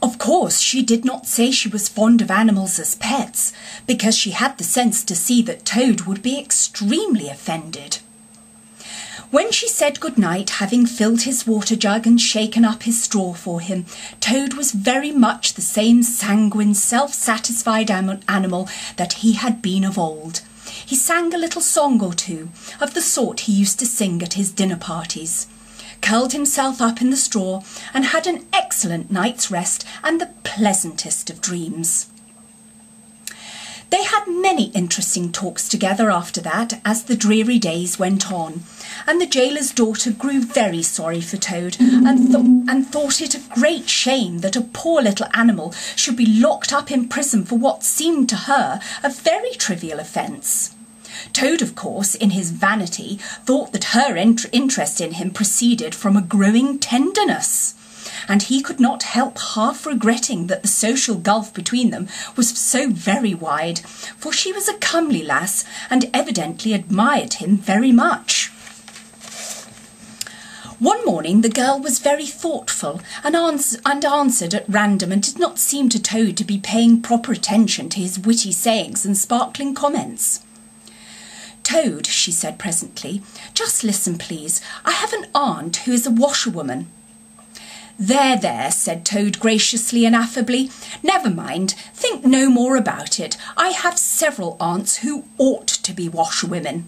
Of course, she did not say she was fond of animals as pets, because she had the sense to see that Toad would be extremely offended. When she said good night, having filled his water jug and shaken up his straw for him, Toad was very much the same sanguine, self-satisfied animal that he had been of old. He sang a little song or two, of the sort he used to sing at his dinner parties, curled himself up in the straw, and had an excellent night's rest and the pleasantest of dreams. They had many interesting talks together after that as the dreary days went on, and the gaoler's daughter grew very sorry for Toad and thought it a great shame that a poor little animal should be locked up in prison for what seemed to her a very trivial offence. Toad, of course, in his vanity, thought that her interest in him proceeded from a growing tenderness, and he could not help half regretting that the social gulf between them was so very wide, for she was a comely lass and evidently admired him very much. One morning the girl was very thoughtful and answered at random, and did not seem to Toad to be paying proper attention to his witty sayings and sparkling comments. "Toad," she said presently, "just listen, please. I have an aunt who is a washerwoman." There, said Toad graciously and affably. "Never mind, think no more about it. I have several aunts who ought to be washerwomen."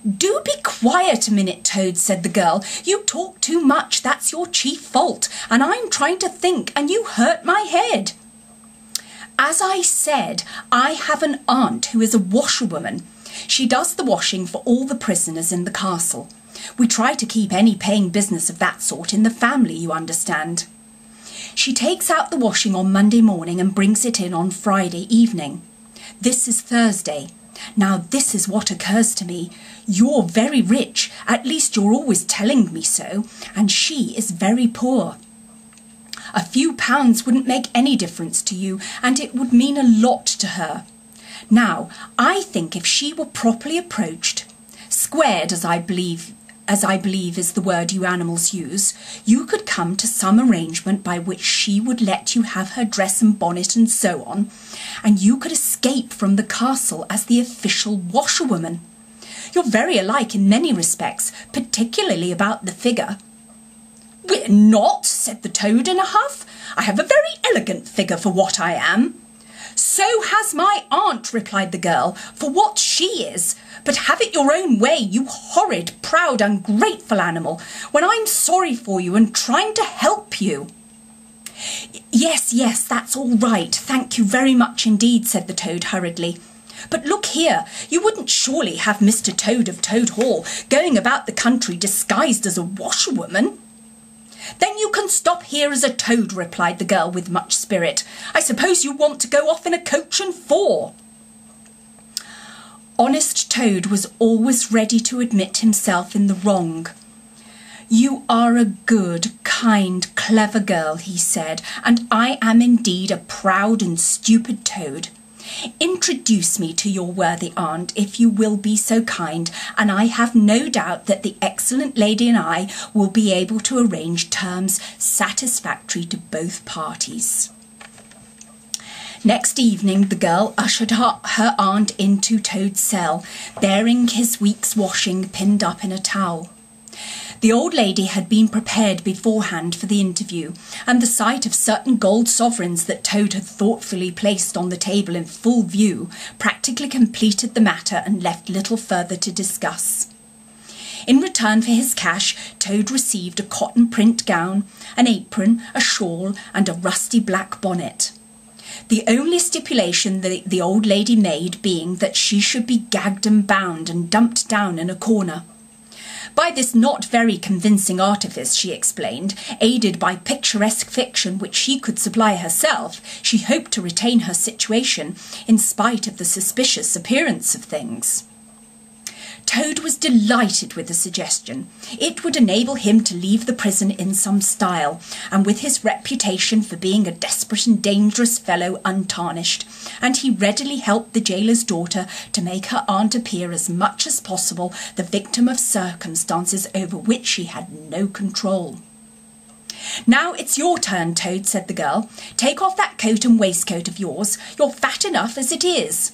"Do be quiet a minute, Toad," said the girl. "You talk too much, that's your chief fault, and I'm trying to think, and you hurt my head." "As I said, I have an aunt who is a washerwoman. She does the washing for all the prisoners in the castle. We try to keep any paying business of that sort in the family, you understand. She takes out the washing on Monday morning and brings it in on Friday evening. This is Thursday. Now this is what occurs to me. You're very rich, at least you're always telling me so, and she is very poor. A few pounds wouldn't make any difference to you, and it would mean a lot to her. Now, I think if she were properly approached, squared as I believe is the word you animals use, you could come to some arrangement by which she would let you have her dress and bonnet and so on, and you could escape from the castle as the official washerwoman. You're very alike in many respects, particularly about the figure." "We're not," said the Toad in a huff. "I have a very elegant figure for what I am." "So has my aunt," replied the girl, "for what she is. But have it your own way, you horrid, proud, ungrateful animal, when I'm sorry for you and trying to help you." Yes, that's all right. Thank you very much indeed," said the Toad hurriedly. "But look here, you wouldn't surely have Mr. Toad of Toad Hall going about the country disguised as a washerwoman?" "Then you can stop here as a toad," replied the girl with much spirit. "I suppose you want to go off in a coach and four." Honest Toad was always ready to admit himself in the wrong. "You are a good, kind, clever girl," he said, "and I am indeed a proud and stupid toad. Introduce me to your worthy aunt, if you will be so kind, and I have no doubt that the excellent lady and I will be able to arrange terms satisfactory to both parties." Next evening the girl ushered her aunt into Toad's cell, bearing his week's washing pinned up in a towel. The old lady had been prepared beforehand for the interview, and the sight of certain gold sovereigns that Toad had thoughtfully placed on the table in full view practically completed the matter and left little further to discuss. In return for his cash, Toad received a cotton print gown, an apron, a shawl, and a rusty black bonnet. The only stipulation the old lady made being that she should be gagged and bound and dumped down in a corner. By this not very convincing artifice, she explained, aided by picturesque fiction which she could supply herself, she hoped to retain her situation in spite of the suspicious appearance of things. Toad was delighted with the suggestion. It would enable him to leave the prison in some style, and with his reputation for being a desperate and dangerous fellow untarnished, and he readily helped the gaoler's daughter to make her aunt appear as much as possible the victim of circumstances over which she had no control. "Now it's your turn, Toad," said the girl. "Take off that coat and waistcoat of yours. You're fat enough as it is."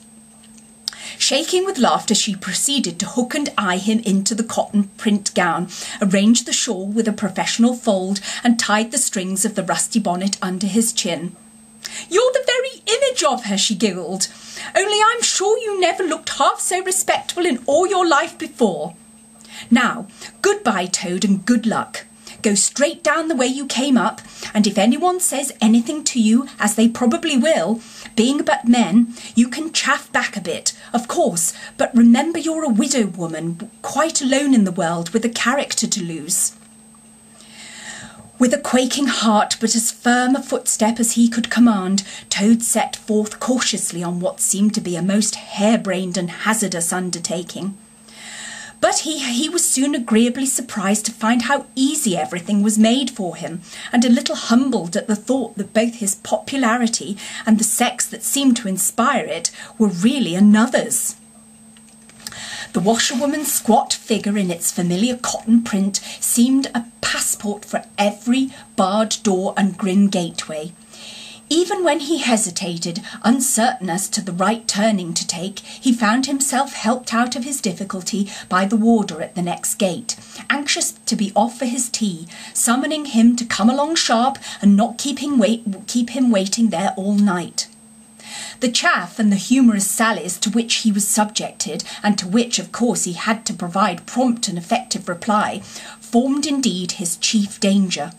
Shaking with laughter, she proceeded to hook and eye him into the cotton print gown, arranged the shawl with a professional fold, and tied the strings of the rusty bonnet under his chin. "You're the very image of her," she giggled. "Only I'm sure you never looked half so respectable in all your life before. Now, good-bye, Toad, and good luck. Go straight down the way you came up, and if anyone says anything to you, as they probably will, being but men, you can chaff back a bit, of course, but remember you're a widow woman, quite alone in the world, with a character to lose." With a quaking heart, but as firm a footstep as he could command, Toad set forth cautiously on what seemed to be a most harebrained and hazardous undertaking. But he was soon agreeably surprised to find how easy everything was made for him, and a little humbled at the thought that both his popularity and the sex that seemed to inspire it were really another's. The washerwoman's squat figure in its familiar cotton print seemed a passport for every barred door and grim gateway. Even when he hesitated, uncertain as to the right turning to take, he found himself helped out of his difficulty by the warder at the next gate, anxious to be off for his tea, summoning him to come along sharp and not keep him waiting there all night. The chaff and the humorous sallies to which he was subjected, and to which, of course, he had to provide prompt and effective reply, formed indeed his chief danger.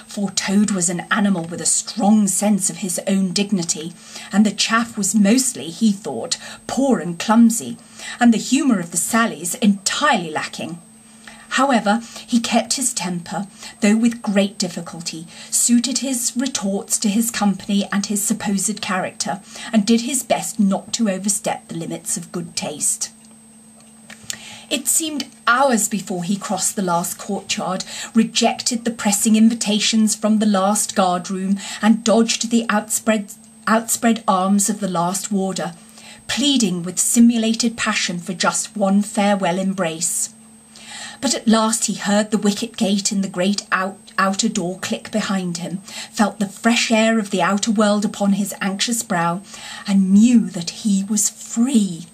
For Toad was an animal with a strong sense of his own dignity, and the chaff was mostly, he thought, poor and clumsy, and the humour of the sallies entirely lacking. However, he kept his temper, though with great difficulty, suited his retorts to his company and his supposed character, and did his best not to overstep the limits of good taste. It seemed hours before he crossed the last courtyard, rejected the pressing invitations from the last guard-room, and dodged the outspread arms of the last warder, pleading with simulated passion for just one farewell embrace. But at last he heard the wicket gate in the great outer door click behind him, felt the fresh air of the outer world upon his anxious brow, and knew that he was free.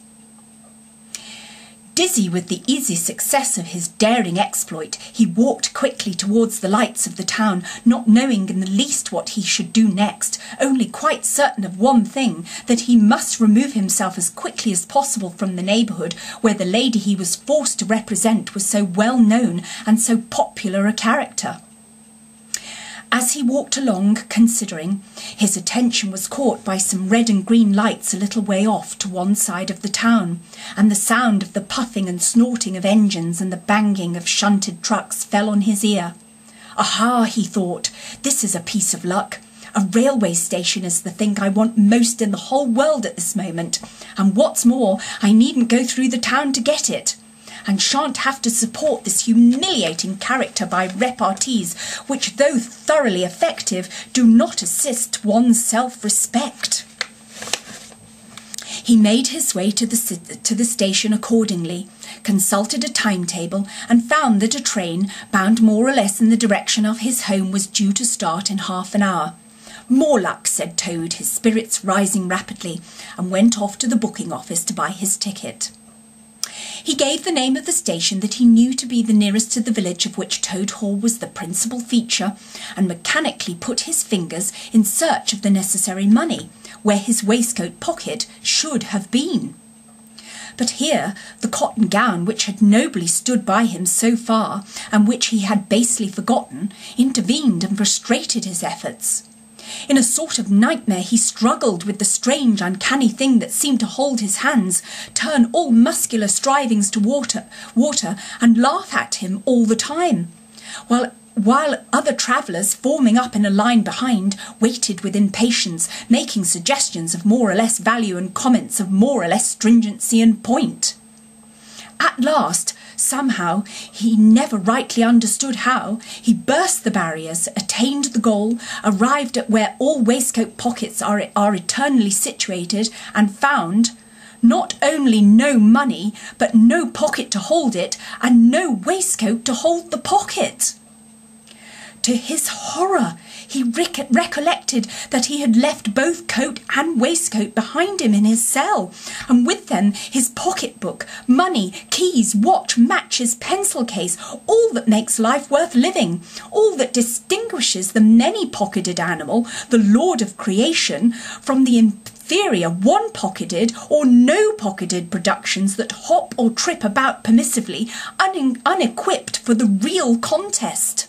Dizzy with the easy success of his daring exploit, he walked quickly towards the lights of the town, not knowing in the least what he should do next, only quite certain of one thing, that he must remove himself as quickly as possible from the neighbourhood where the lady he was forced to represent was so well known and so popular a character. As he walked along, considering, his attention was caught by some red and green lights a little way off to one side of the town, and the sound of the puffing and snorting of engines and the banging of shunted trucks fell on his ear. "Aha," he thought, "this is a piece of luck. A railway station is the thing I want most in the whole world at this moment, and what's more, I needn't go through the town to get it, and shan't have to support this humiliating character by repartees which, though thoroughly effective, do not assist one's self-respect." He made his way to the station accordingly, consulted a timetable, and found that a train, bound more or less in the direction of his home, was due to start in half an hour. "More luck," said Toad, his spirits rising rapidly, and went off to the booking office to buy his ticket. He gave the name of the station that he knew to be the nearest to the village of which Toad Hall was the principal feature, and mechanically put his fingers in search of the necessary money, where his waistcoat pocket should have been. But here the cotton gown, which had nobly stood by him so far, and which he had basely forgotten, intervened and frustrated his efforts. In a sort of nightmare he struggled with the strange, uncanny thing that seemed to hold his hands, turn all muscular strivings to water, and laugh at him all the time, while other travellers, forming up in a line behind, waited with impatience, making suggestions of more or less value and comments of more or less stringency and point. At last, somehow, he never rightly understood how, he burst the barriers, attained the goal, arrived at where all waistcoat pockets are eternally situated, and found not only no money, but no pocket to hold it, and no waistcoat to hold the pocket. To his horror, he recollected that he had left both coat and waistcoat behind him in his cell, and with them his pocketbook, money, keys, watch, matches, pencil case, all that makes life worth living, all that distinguishes the many-pocketed animal, the lord of creation, from the inferior one-pocketed or no-pocketed productions that hop or trip about permissively, unequipped for the real contest.